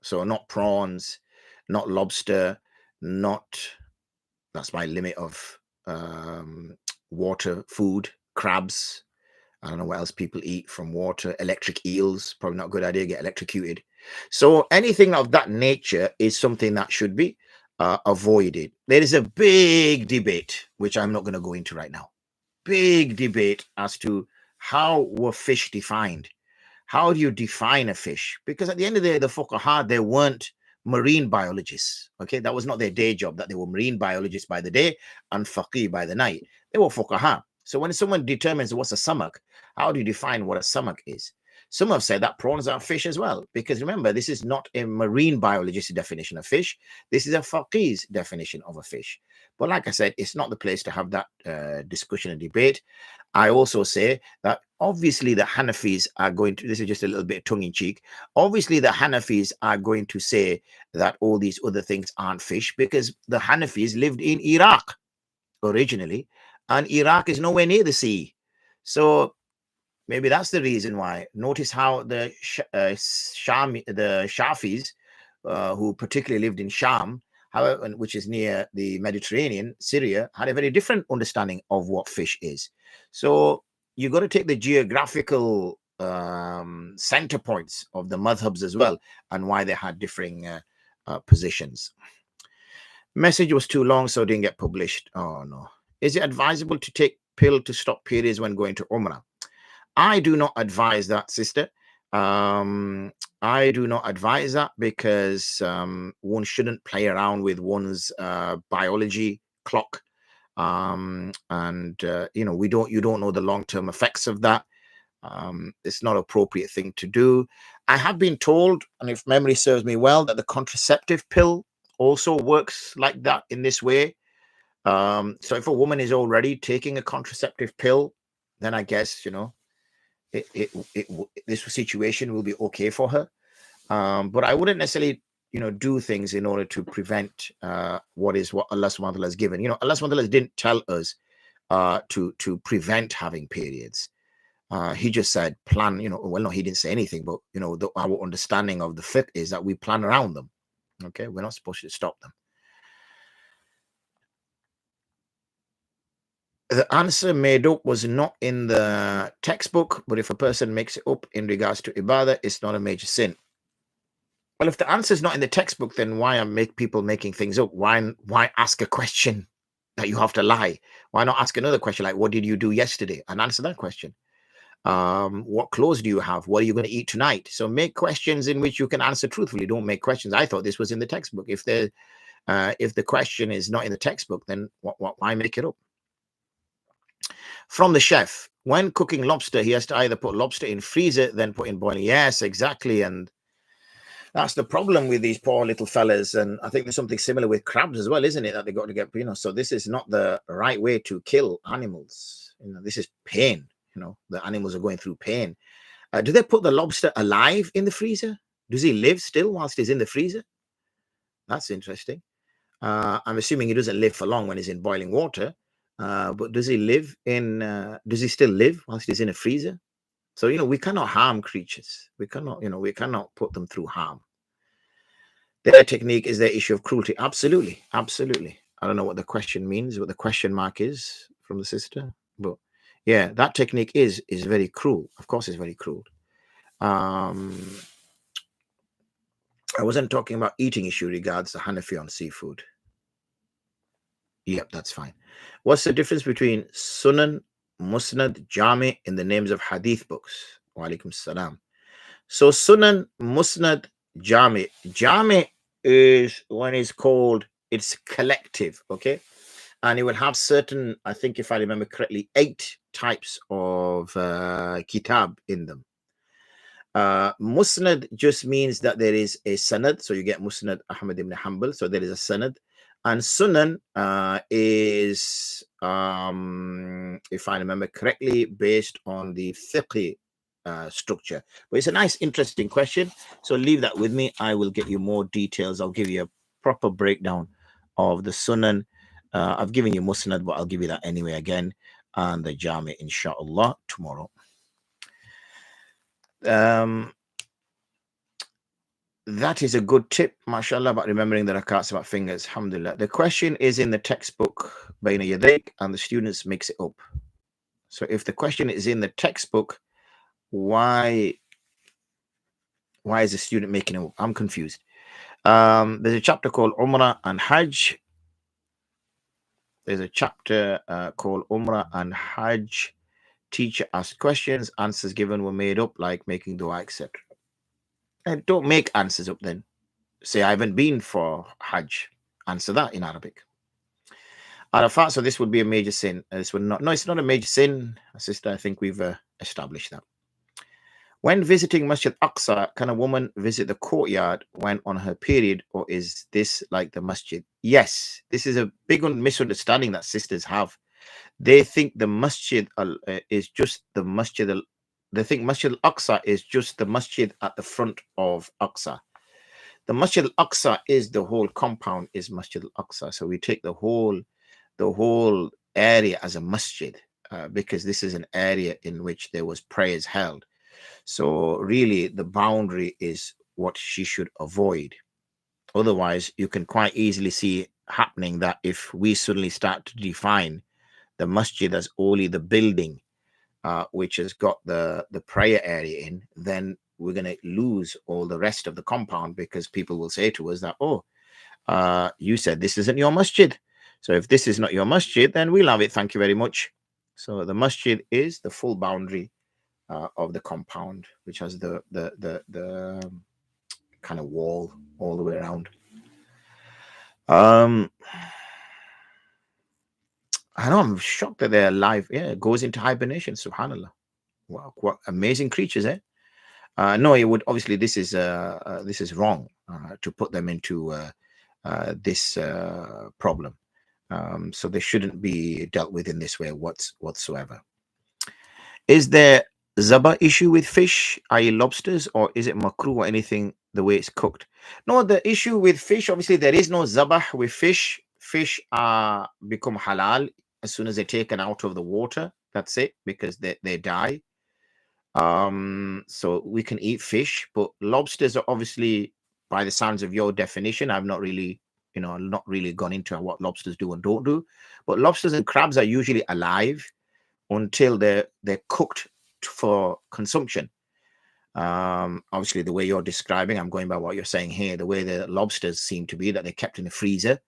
So not prawns, not lobster, that's my limit of water food, crabs. I don't know what else people eat from water. Electric eels, probably not a good idea, get electrocuted. So anything of that nature is something that should be avoided. There is a big debate, which I'm not going to go into right now. Big debate as to how were fish defined. How do you define a fish? Because at the end of the day, the fuqaha, they weren't marine biologists. Okay, that was not their day job, that they were marine biologists by the day and faqih by the night. They were fuqaha. So when someone determines what's a samak, how do you define what a samak is? Some have said that prawns are fish as well, because remember, this is not a marine biologist's definition of fish. This is a faqih's definition of a fish. But like I said, it's not the place to have that discussion and debate. I also say that obviously the Hanafis are going to, this is just a little bit tongue-in-cheek, obviously the Hanafis are going to say that all these other things aren't fish, because the Hanafis lived in Iraq originally, and Iraq is nowhere near the sea. So maybe that's the reason why. Notice how the Shafis, who particularly lived in Sham, however, which is near the Mediterranean, Syria, had a very different understanding of what fish is. So you got to take the geographical center points of the madhabs as well, and why they had differing positions. Message was too long, so it didn't get published. Oh no. Is it advisable to take pill to stop periods when going to Umrah? I do not advise that, sister. I do not advise that because one shouldn't play around with one's biology clock. And you know, you don't know the long-term effects of that. It's not an appropriate thing to do. I have been told, and if memory serves me well, that the contraceptive pill also works like that in this way. So if a woman is already taking a contraceptive pill, then I guess, you know, this situation will be okay for her. But I wouldn't necessarily, you know, do things in order to prevent what Allah subhanahu wa ta'ala has given. You know, Allah subhanahu wa ta'ala didn't tell us to prevent having periods. He just said plan, you know, well, no, he didn't say anything, but, you know, our understanding of the fiqh is that we plan around them. Okay, we're not supposed to stop them. The answer made up was not in the textbook, but if a person makes it up in regards to ibadah, it's not a major sin. Well, if the answer is not in the textbook, then why are people making things up? Why ask a question that you have to lie? Why not ask another question like, what did you do yesterday? And answer that question. What clothes do you have? What are you going to eat tonight? So make questions in which you can answer truthfully. Don't make questions. I thought this was in the textbook. If the question is not in the textbook, then why make it up? From the chef, when cooking lobster, he has to either put lobster in freezer, then put in boiling. Yes, exactly. And that's the problem with these poor little fellas. And I think there's something similar with crabs as well, isn't it? That they got to get, you know, so this is not the right way to kill animals. You know, this is pain. You know, the animals are going through pain. Do they put the lobster alive in the freezer? Does he live still whilst he's in the freezer? That's interesting. I'm assuming he doesn't live for long when he's in boiling water. But does he still live whilst he's in a freezer? So, you know, we cannot harm creatures. We cannot put them through harm. Their technique is their issue of cruelty. Absolutely. Absolutely. I don't know what the question means, what the question mark is from the sister. But yeah, that technique is very cruel. Of course, it's very cruel. I wasn't talking about eating issue regards the Hanafi on seafood. Yep, that's fine. What's the difference between Sunan, Musnad, Jami in the names of Hadith books? Wa alaikum salam. So Sunan, Musnad, Jami. Jami is when it's called, it's collective, okay? And it will have certain, I think if I remember correctly, 8 types of kitab in them. Musnad just means that there is a sanad. So you get Musnad Ahmad ibn Hanbal. So there is a sanad. And Sunan is, if I remember correctly, based on the fiqh structure. But it's a nice, interesting question. So leave that with me. I will get you more details. I'll give you a proper breakdown of the Sunan. I've given you Musnad, but I'll give you that anyway again. And the Jami, inshallah, tomorrow. That is a good tip, mashallah, about remembering the rakats about fingers. Alhamdulillah. The question is in the textbook, Bayna Yadayk, and the students mix it up. So if the question is in the textbook, why is the student making it up? I'm confused. There's a chapter called Umrah and Hajj. There's a chapter called Umrah and Hajj. Teacher asked questions, answers given were made up, like making dua, etc. And don't make answers up then. Say, I haven't been for Hajj. Answer that in Arabic. Arafat, so this would be a major sin. This would not. No, it's not a major sin, sister. I think we've established that. When visiting Masjid Aqsa, can a woman visit the courtyard when on her period, or is this like the Masjid? Yes, this is a big misunderstanding that sisters have. They think the Masjid is just the Masjid. They think Masjid Aqsa is just the Masjid at the front of Aqsa. The Masjid Aqsa is the whole compound is Masjid Aqsa. So we take the whole area as a masjid because this is an area in which there was prayers held. So really the boundary is what she should avoid. Otherwise, you can quite easily see happening that if we suddenly start to define the masjid as only the building which has got the prayer area in, then we're going to lose all the rest of the compound, because people will say to us that, oh, you said this isn't your masjid. So if this is not your masjid, then we'll have it. Thank you very much. So the masjid is the full boundary of the compound, which has the kind of wall all the way around. I know, I'm shocked that they're alive. Yeah, it goes into hibernation. Subhanallah. Wow, what amazing creatures, eh? No, it would obviously, this is wrong to put them into this problem. So they shouldn't be dealt with in this way whatsoever. Is there zaba issue with fish, i.e. lobsters, or is it makruh or anything the way it's cooked? No, the issue with fish, obviously there is no zabah with fish. Fish become halal as soon as they're taken out of the water. That's it, because they die. So we can eat fish, but lobsters are obviously, by the sounds of your definition, I've not really gone into what lobsters do and don't do, but lobsters and crabs are usually alive until they're cooked for consumption. Obviously the way you're describing, I'm going by what you're saying here, the way the lobsters seem to be, that they're kept in the freezer,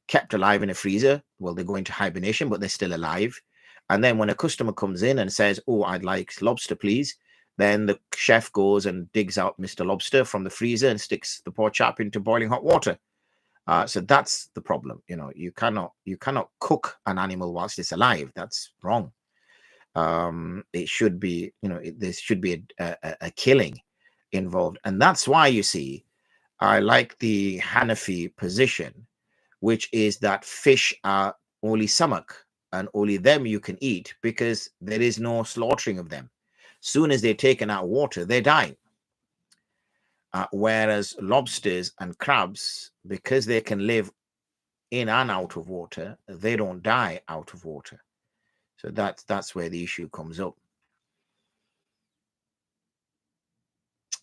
kept alive in a freezer. Well, they go into hibernation, but they're still alive. And then when a customer comes in and says, oh, I'd like lobster, please, then the chef goes and digs out Mr. Lobster from the freezer and sticks the poor chap into boiling hot water. So that's the problem. You cannot cook an animal whilst it's alive. That's wrong. It should be, there should be a killing involved. And that's why, you see, I like the Hanafi position, which is that fish are only samak, and only them you can eat, because there is no slaughtering of them. Soon as they're taken out of water, they die. Whereas lobsters and crabs, because they can live in and out of water, they don't die out of water. So that's where the issue comes up.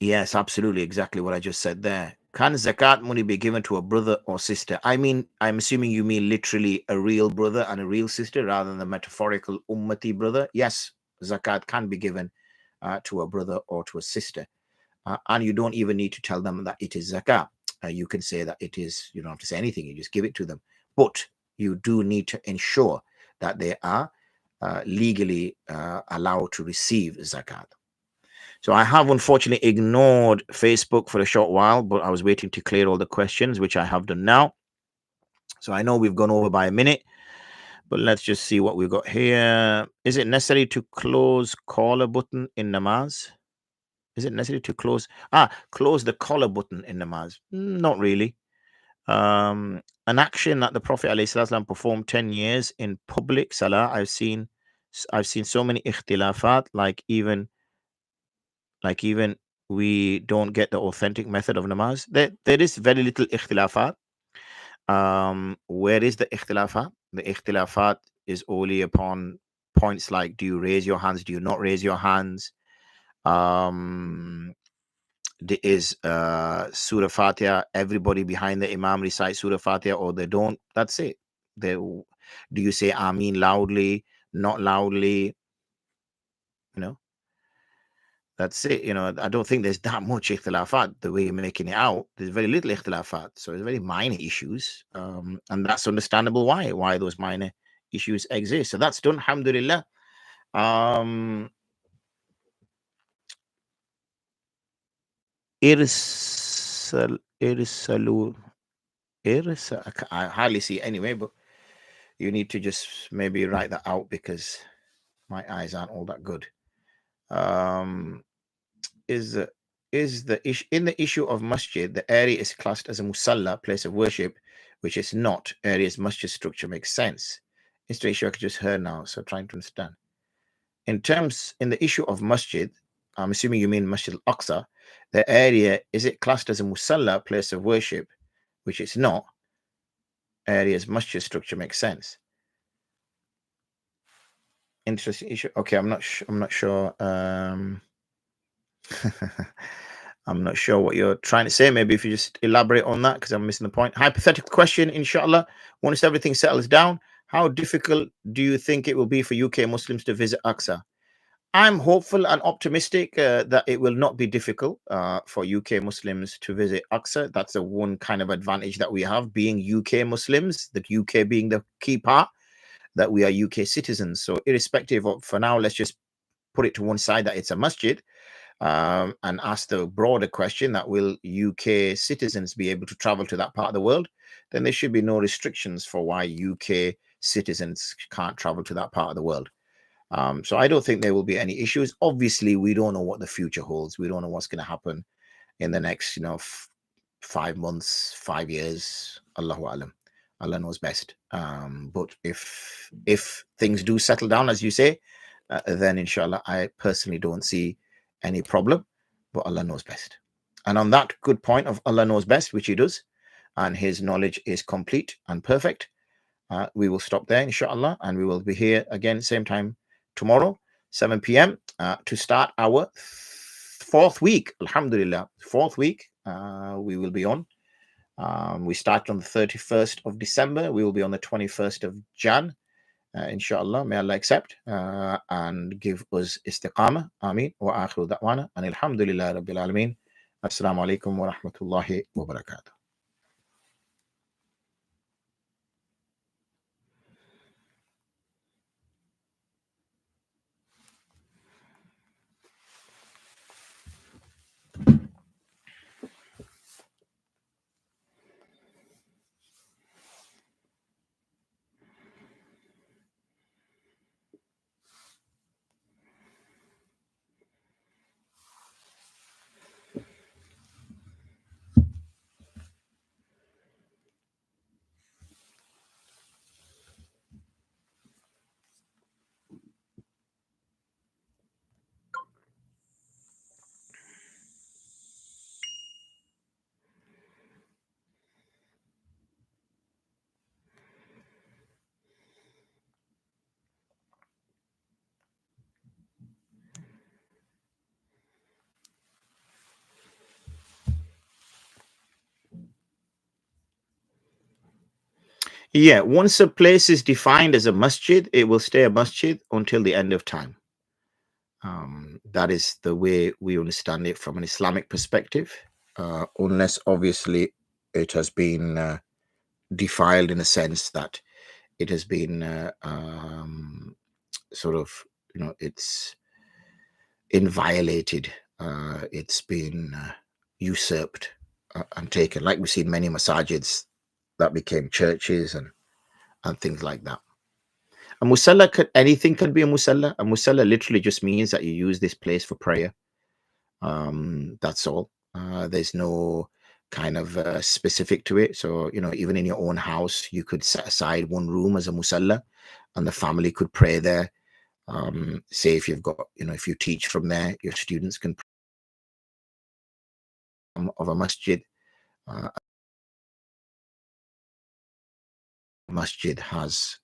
Yes, absolutely, exactly what I just said there. Can zakat money be given to a brother or sister? I mean, I'm assuming you mean literally a real brother and a real sister rather than the metaphorical ummati brother. Yes, zakat can be given to a brother or to a sister. And you don't even need to tell them that it is zakat. You can say that it is, you don't have to say anything, you just give it to them. But you do need to ensure that they are legally allowed to receive zakat. So I have unfortunately ignored Facebook for a short while, but I was waiting to clear all the questions, which I have done now. So I know we've gone over by a minute, but let's just see what we've got here. Is it necessary to close collar button in namaz? Is it necessary to close the collar button in namaz? Not really. An action that the Prophet ﷺ performed 10 years in public salah, I've seen so many ikhtilafat, like even we don't get the authentic method of namaz. There is very little ikhtilafat. Where is the ikhtilafat? The ikhtilafat is only upon points like, do you raise your hands, do you not raise your hands? There is Surah Fatiha, everybody behind the Imam recites Surah Fatiha, or they don't. That's it. Do you say Ameen loudly, not loudly? That's it. I don't think there's that much ikhtilafat the way you're making it out. There's very little ikhtilafat. So it's very minor issues. And that's understandable why those minor issues exist. So that's done, alhamdulillah. I hardly see it anyway, but you need to just maybe write that out because my eyes aren't all that good. Is the issue in the issue of masjid, the area is classed as a musalla, place of worship, which is not. Area's masjid structure makes sense. It's the issue I could just heard now, so trying to understand. In the issue of masjid, I'm assuming you mean Masjid al-Aqsa, the area, is it classed as a musalla, place of worship, which it's not. Area's masjid structure makes sense. Interesting issue. Okay, I'm not sure. I'm not sure what you're trying to say. Maybe if you just elaborate on that, because I'm missing the point. Hypothetical question, inshallah. Once everything settles down, how difficult do you think it will be for UK Muslims to visit Aqsa? I'm hopeful and optimistic that it will not be difficult for UK Muslims to visit Aqsa. That's the one kind of advantage that we have, being UK Muslims, the UK being the key part, that we are UK citizens. So irrespective of, for now, let's just put it to one side that it's a masjid, and ask the broader question that will UK citizens be able to travel to that part of the world? Then there should be no restrictions for why UK citizens can't travel to that part of the world. So I don't think there will be any issues. Obviously, we don't know what the future holds. We don't know what's going to happen in the next, 5 months, 5 years. Allahu alam. Allah knows best. But if things do settle down, as you say, then inshallah, I personally don't see any problem. But Allah knows best. And on that good point of Allah knows best, which He does, and His knowledge is complete and perfect, we will stop there, inshallah, and we will be here again same time tomorrow, 7 p.m. To start our fourth week. Alhamdulillah, fourth week we will be on. We start on the 31st of December. We will be on the 21st of Jan. Inshallah, may Allah accept and give us istiqamah. Ameen. Wa akhiru da'wana. And alhamdulillah rabbil alameen. Assalamu alaikum wa rahmatullahi wa barakatuh. Yeah, once a place is defined as a masjid, it will stay a masjid until the end of time. That is the way we understand it from an Islamic perspective, unless obviously it has been defiled in a sense that it has been sort of, it's inviolated, it's been usurped and taken, like we've seen many masajids that became churches and things like that. A musalla, anything can be a musalla. A musalla literally just means that you use this place for prayer. That's all. There's no kind of specific to it. So, even in your own house, you could set aside one room as a musalla and the family could pray there. Say if you've got, if you teach from there, your students can pray of a masjid. Masjid has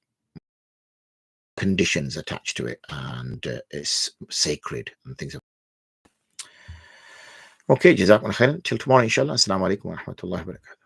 conditions attached to it, and it's sacred and things. Okay, jazakumullah khairan. Till tomorrow, inshallah. Assalamu alaikum wa rahmatullahi wa barakatuh.